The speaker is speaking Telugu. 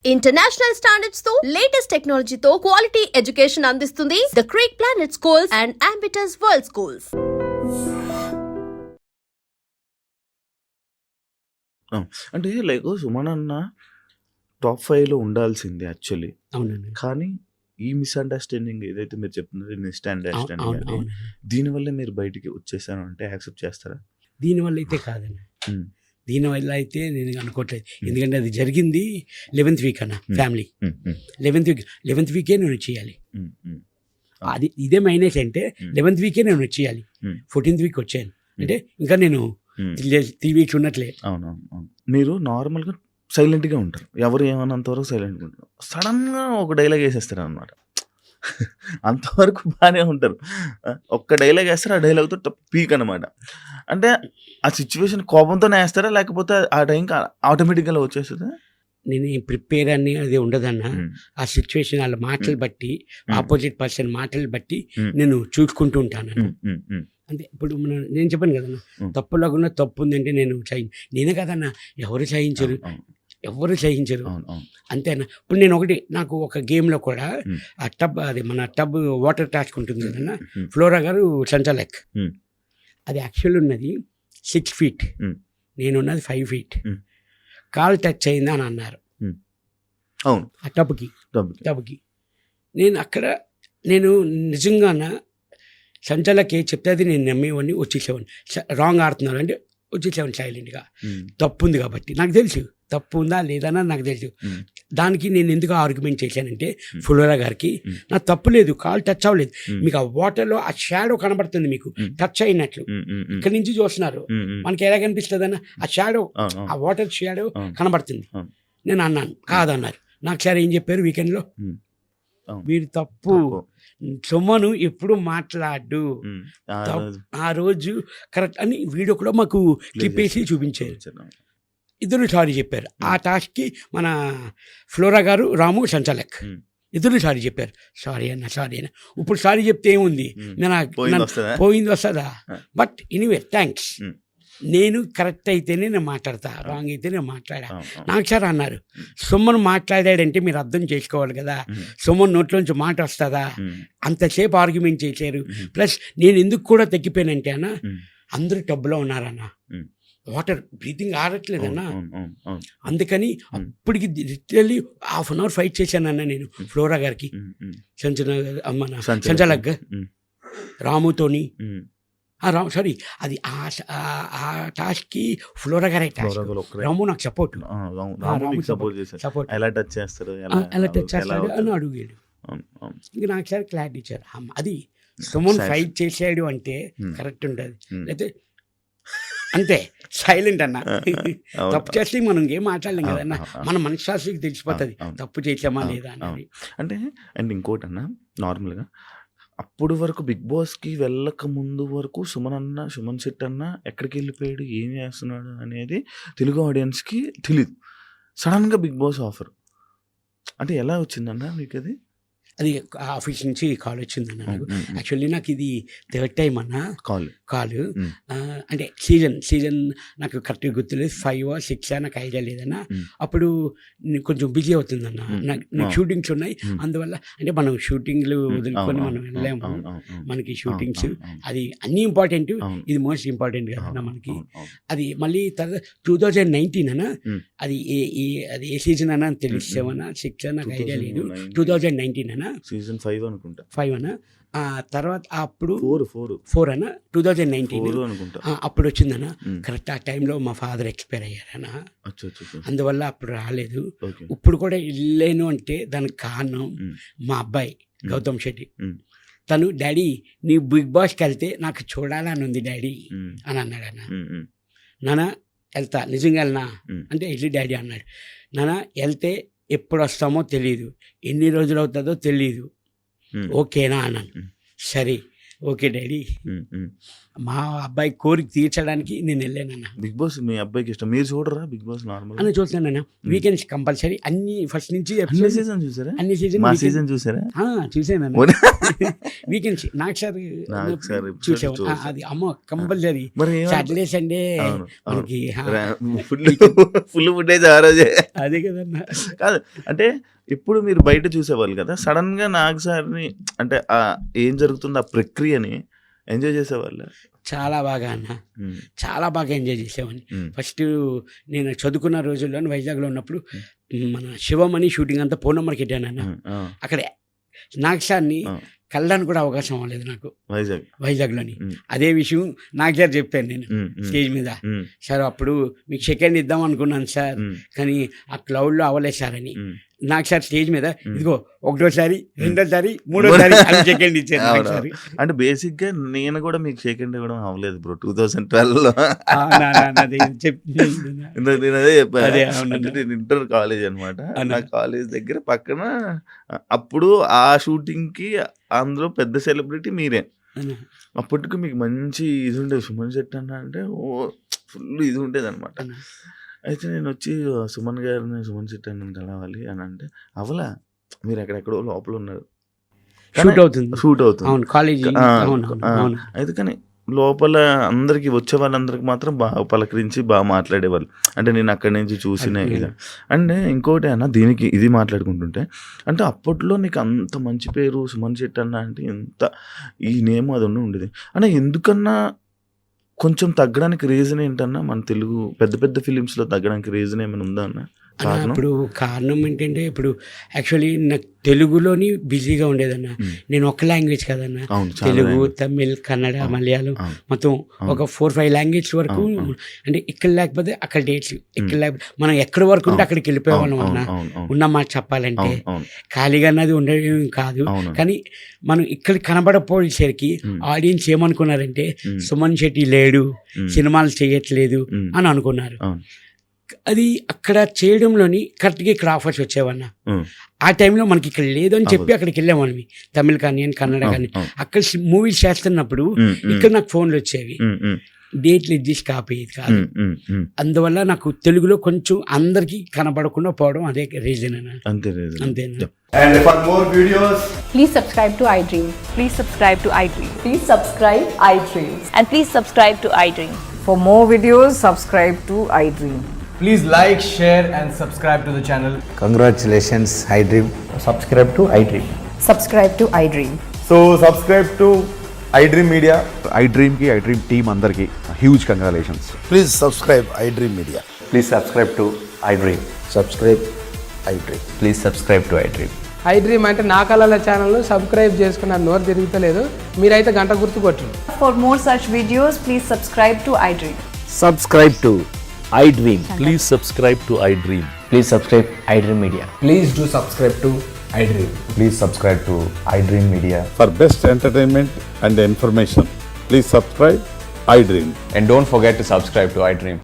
ఇంటర్నేషనల్ స్టాండర్డ్స్ తో లేటెస్ట్ టెక్నాలజీతో క్వాలిటీ ఎడ్యుకేషన్ అందిస్తుంది the creek planet schools and Ambitus world schools. అంటే లైక్ సుమన్ అన్న టాప్ 5లో ఉండాల్సింది యాక్చువల్లీ. అవునండి. కానీ ఈ మిస్అండర్స్టాండింగ్ ఏదైతే మీరు చెప్తున్నారో అవును మిస్అండర్స్టాండింగ్ అవును అని అవునండి. దీనివల్ల మీరు బయటికి వచ్చేసాను అంటే యాక్సెప్ట్ చేస్తారా? దీనివల్ల అయితే కాదండి. ఉమ్, దీనివల్ల అయితే నేను అనుకోవట్లేదు. ఎందుకంటే అది జరిగింది 11th వీక్ అన్న ఫ్యామిలీ. ఉమ్, ఉమ్, 11th వీకే నేను చేయాలి. ఉమ్, ఉమ్, అది ఇదే మైనస్ అంటే 11th వీకే నేను చేయాలి. ఉమ్, 14th వీక్ వచ్చాను అంటే ఇంకా నేను ఉమ్. 3 వీక్స్ ఉన్నట్లే. అవునవును అవును. మీరు నార్మల్గా సైలెంట్గా ఉంటారు, ఎవరు ఏమన్నంత వరకు సైలెంట్గా ఉంటారు. సడన్గా ఒక డైలాగ్ వేసేస్తారు అనమాట. అంతవరకు బాగానే ఉంటారు, ఒక్క డైలాగ్ వేస్తారు, ఆ డైలాగ్తో పీక్ అనమాట. అంటే ఆ సిచ్యువేషన్ కోపంతోనే వేస్తారా లేకపోతే ఆ టైంకి ఆటోమేటిక్గా వచ్చేస్తుందా? నేను ప్రిపేర్ అని అది ఉండదన్న. ఆ సిచ్యువేషన్ వాళ్ళ మాటలు బట్టి, ఆపోజిట్ పర్సన్ మాటలు బట్టి నేను చూసుకుంటూ ఉంటాను. అంటే ఇప్పుడు నేను చెప్పాను కదన్న, తప్పు లేకుండా తప్పు ఉందంటే నేను నేనే కదన్నా, ఎవరు సహించరు, ఎవరు సహించరు అంతేనా. ఇప్పుడు నేను నాకు ఒక గేమ్లో కూడా ఆ టబ్, అది మన టబ్ వాటర్ టాస్క్ ఉంటుంది కదన్నా, ఫ్లోరా గారు సంచాలక్, అది యాక్చువల్ ఉన్నది 6 feet, నేనున్నది 5 feet. కాల్ టచ్ అయిందా అని అన్నారు అవును ఆ టబ్కి. నేను నిజంగా సంచాలక్ ఏ చెప్తే అది నేను నమ్మేవాడిని, వచ్చేసేవాడిని. రాంగ్ ఆడుతున్నారు అంటే వచ్చేసేవాడిని సైలెంట్గా. తప్పు ఉంది కాబట్టి నాకు తెలుసు, తప్పు ఉందా లేదన్నా నాకు తెలుసు. దానికి నేను ఎందుకు ఆర్గ్యుమెంట్ చేశానంటే, ఫ్లోరా గారికి నా తప్పు లేదు, కాల్ టచ్ అవ్వలేదు, మీకు ఆ వాటర్లో ఆ షాడో కనబడుతుంది, మీకు టచ్ అయినట్లు ఇక్కడి నుంచి చూస్తున్నారు, మనకి ఎలా కనిపిస్తుంది అన్న, ఆ షాడో, ఆ వాటర్ షాడో కనబడుతుంది. నేను అన్నాను, కాదన్నారు. నాకు సార్ ఏం చెప్పారు వీకెండ్లో, మీరు తప్పు, సుమను ఎప్పుడు మాట్లాడు, ఆ రోజు కరెక్ట్ అని వీడియో కూడా మాకు క్లిప్ వేసి చూపించారు. ఇద్దరు సారీ చెప్పారు ఆ టాస్క్కి. మన ఫ్లోరా గారు, రాము, సంచాలక్ ఇద్దరు సారీ చెప్పారు. సారీ అన్న. ఇప్పుడు సారీ చెప్తే ఏముంది, పోయింది వస్తుందా? But anyway thanks. నేను కరెక్ట్ అయితేనే నేను మాట్లాడతా, రాంగ్ అయితే నేను మాట్లాడా. నాకు సార్ అన్నారు, సుమన్ మాట్లాడాడంటే మీరు అర్థం చేసుకోవాలి కదా, సుమన్ నోట్లోంచి మాట వస్తుందా? అంతసేపు ఆర్గ్యుమెంట్ చేశారు. ప్లస్ నేను ఎందుకు కూడా తగ్గిపోయానంటే అన్న, అందరూ టబ్లో ఉన్నారన్న, వాటర్ బ్రీతింగ్ ఆడట్లేదన్నా. అందుకని అప్పటికి లిటరల్లీ ½ an hour ఫైట్ చేశానన్న నేను ఫ్లోరా గారికి, సంచాలక్, రాముతోని. సారీ, అది ఆ టాస్క్కి ఫ్లోరా గారే టాస్క్, రాము నాకు సపోర్ట్. ఎలా టచ్ చేస్తాడు అని అడిగాడు. ఇంక నాకు సార్ క్లారిటీ ఇచ్చారు. అది సుమన్ ఫైట్ చేసాడు అంటే కరెక్ట్ ఉంటుంది, అయితే అంతే సైలెంట్ అన్న. తప్పు చేస్తే మనం ఏం మాట్లాడలేం కదన్న, మన మనశ్శాస్త్రికి తెలిసిపోతుంది తప్పు చేసామా లేదా అన్నది. అంటే అండ్ ఇంకోటి అన్న, నార్మల్గా అప్పుడు వరకు బిగ్ బాస్కి వెళ్ళక ముందు వరకు సుమన్ శెట్టి అన్న ఎక్కడికి వెళ్ళిపోయాడు, ఏం చేస్తున్నాడు అనేది తెలుగు ఆడియన్స్కి తెలియదు. సడన్గా బిగ్ బాస్ ఆఫర్ అంటే ఎలా వచ్చిందన్న మీకు? అది ఆఫీస్ నుంచి కాల్ వచ్చిందన్న నాకు. యాక్చువల్లీ నాకు ఇది 3rd time అన్న కాల్. అంటే సీజన్ నాకు కరెక్ట్గా గుర్తులేదు, 5 or 6 నాకు ఐడియా లేదన్న. అప్పుడు కొంచెం బిజీ అవుతుందన్న, నాకు షూటింగ్స్ ఉన్నాయి, అందువల్ల అంటే మనం షూటింగ్లు వదులుకొని మనం వెళ్ళలేము, మనకి షూటింగ్స్ అది అన్నీ ఇంపార్టెంట్, ఇది మోస్ట్ ఇంపార్టెంట్ కదన్న మనకి. అది మళ్ళీ తర్వాత 2019 అన్న, అది ఏ సీజన్ అన్న తెలిసేవన్నా 6 నాకు ఐడియా లేదు. 2019 అన్న, సీజన్ 5 అనుకుంటా, 5 అన్న. తర్వాత అప్పుడు 4 అన్న, 2019 అప్పుడు వచ్చిందన్న. కరెక్ట్ ఆ టైంలో మా ఫాదర్ ఎక్స్పైర్ అయ్యారన్న, అందువల్ల అప్పుడు రాలేదు. ఇప్పుడు కూడా వెళ్ళాను అంటే దానికి కారణం మా అబ్బాయి గౌతమ్ శెట్టి. తను, డాడీ నీ బిగ్ బాస్కి వెళ్తే నాకు చూడాలని ఉంది డాడీ అని అన్నాడు అన్న. నాన్న వెళ్తా, నిజంగా వెళ్ళనా అంటే వెళ్ళి డాడీ అన్నాడు. నాన్న వెళ్తే ఎప్పుడు వస్తామో తెలియదు, ఎన్ని రోజులు అవుతుందో తెలియదు, ఓకేనా అన్నాను. సరే ఓకే డాడీ. మా అబ్బాయి కోరిక తీర్చడానికి నేను వెళ్ళానన్న. బిగ్ బాస్ మీ అబ్బాయికి ఇష్టం. మీరు చూడరా బిగ్ బాస్ నార్మల్? అని చూస్తానన్న. వీకెండ్స్ కంపల్సరీ అన్ని ఫస్ట్ నుంచి అన్ని సీజన్ చూసారా? అన్ని సీజన్ మా సీజన్ చూసారా? చూసానన్న. వీకెండ్స్ నాకు సార్ చూసాను. అది అమ్మ కంపల్సరీ మరి సాటర్డే సండే మనకి ఫుల్ ఫుటేజ్ ఆ రోజే. అదే కదన్నా. కాదు అంటే ఇప్పుడు మీరు బయట చూసేవాళ్ళు కదా, సడన్ గా నాగ్ సార్ని అంటే ఏం జరుగుతుంది ఆ ప్రక్రియని ఎంజాయ్ చేసేవాళ్ళు? చాలా బాగా అన్న, చాలా బాగా ఎంజాయ్ చేసేవాడిని. ఫస్ట్ నేను చదువుకున్న రోజుల్లో వైజాగ్లో ఉన్నప్పుడు మన శివమణి షూటింగ్ అంతా ఫోన్ నెంబర్కి పెట్టానన్న. అక్కడ నాగ్ సార్ని కలడానికి కూడా అవకాశం అవ్వలేదు నాకు వైజాగ్లోని. అదే విషయం నాగ్ సార్ చెప్పాను నేను స్టేజ్ మీద. సార్ అప్పుడు మీకు సెకండ్ ఇద్దాం అనుకున్నాను సార్, కానీ ఆ క్లౌడ్లో అవ్వలేదు సార్ అని. నాకు సార్ స్టేజ్ మీద ఇదిగో ఒకటోసారి, రెండోసారి, మూడోసారి సెకండ్ ఇచ్చారు. అంటే బేసిక్ గా నేను కూడా మీకు సెకండ్ ఇవ్వడం అవ్వలేదు బ్రో 2012లో. నేను అదే చెప్పాను. నేను ఇంటర్ కాలేజ్ అనమాట. నా కాలేజ్ దగ్గర పక్కన అప్పుడు ఆ షూటింగ్ కి అందులో పెద్ద సెలబ్రిటీ మీరే. అప్పటికి మీకు మంచి ఇది ఉండేది. సుమన్ శెట్టి అన్న అంటే ఫుల్ ఇది ఉండేది అనమాట. అయితే నేను వచ్చి సుమన్ శెట్టి అన్నని కలవాలి అని అంటే అవలా, మీరు ఎక్కడెక్కడో లోపల ఉన్నారు, షూట్ అవుతుంది. అయితే కానీ లోపల అందరికి వచ్చే వాళ్ళందరికి మాత్రం బాగా పలకరించి బాగా మాట్లాడేవాళ్ళు. అంటే నేను అక్కడి నుంచి చూసిన ఇది. అంటే ఇంకోటి అన్న దీనికి ఇది మాట్లాడుకుంటుంటే, అంటే అప్పట్లో నీకు అంత మంచి పేరు సుమన్ శెట్టి అన్న అంటే ఎంత ఈ నేమ్ అది ఉండేది అంటే ఎందుకన్నా కొంచెం తగ్గడానికి రీజన్ ఏంటన్నా? మన తెలుగు పెద్ద పెద్ద ఫిలిమ్స్లో తగ్గడానికి రీజన్ ఏమైనా ఉందా అన్న? ఇప్పుడు కారణం ఏంటంటే, ఇప్పుడు యాక్చువల్లీ నాకు తెలుగులోని బిజీగా ఉండేదన్న. నేను ఒక లాంగ్వేజ్ కదన్నా, తెలుగు, తమిళ్, కన్నడ, మలయాళం మొత్తం ఒక 4-5 లాంగ్వేజ్ వరకు. అంటే ఇక్కడ లేకపోతే అక్కడ డేట్స్, ఇక్కడ లేకపోతే మనం ఎక్కడి వరకు ఉంటే అక్కడికి వెళ్ళిపోయేవాళ్ళం అన్న. ఉన్న మాట చెప్పాలంటే ఖాళీగా అన్నది ఉండడం కాదు. కానీ మనం ఇక్కడ కనబడపోయేసరికి ఆడియన్స్ ఏమనుకున్నారంటే సుమన్ శెట్టి లేడు, సినిమాలు చేయట్లేదు అని అనుకున్నారు. అది అక్కడ చేయడంలోని కరెక్ట్గా ఇక్కడ ఆఫర్స్ వచ్చేవన్న. ఆ టైంలో మనకి ఇక్కడ లేదు అని చెప్పి అక్కడికి వెళ్ళామని, తమిళ్ కానీ కన్నడ కానీ. అక్కడ మూవీస్ చేస్తున్నప్పుడు ఇక్కడ నాకు ఫోన్లు వచ్చేవి, డేట్లు అడ్జస్ట్ కాపోయేది కాదు. అందువల్ల నాకు తెలుగులో కొంచెం అందరికి కనబడకుండా పోవడం అదే రీజన్ అన్న. అంతేనా. And for more videos, please subscribe to iDream. Please subscribe to iDream. Please subscribe iDream. And please subscribe to iDream. For more videos, subscribe to iDream. please like, share and subscribe to the channel. Congratulations, iDream. Subscribe to iDream. Subscribe to iDream. So subscribe to iDream Media. iDream ki iDream team andarki huge congratulations. Please subscribe iDream Media. Please subscribe to iDream. Subscribe iDream. Please subscribe to iDream. iDream అంటే నా కళల ఛానల్ సబ్స్క్రైబ్ చేసుకున్నారు, నోరు తిరుగుతలేదు, మీరైతే గంట గుర్తు కొట్టండి. For more such videos, please subscribe to iDream. Subscribe to iDream. Please subscribe to iDream. Please subscribe iDream Media. Please do subscribe to iDream. Please subscribe to iDream Media. For best entertainment and information, please subscribe iDream. And don't forget to subscribe to iDream.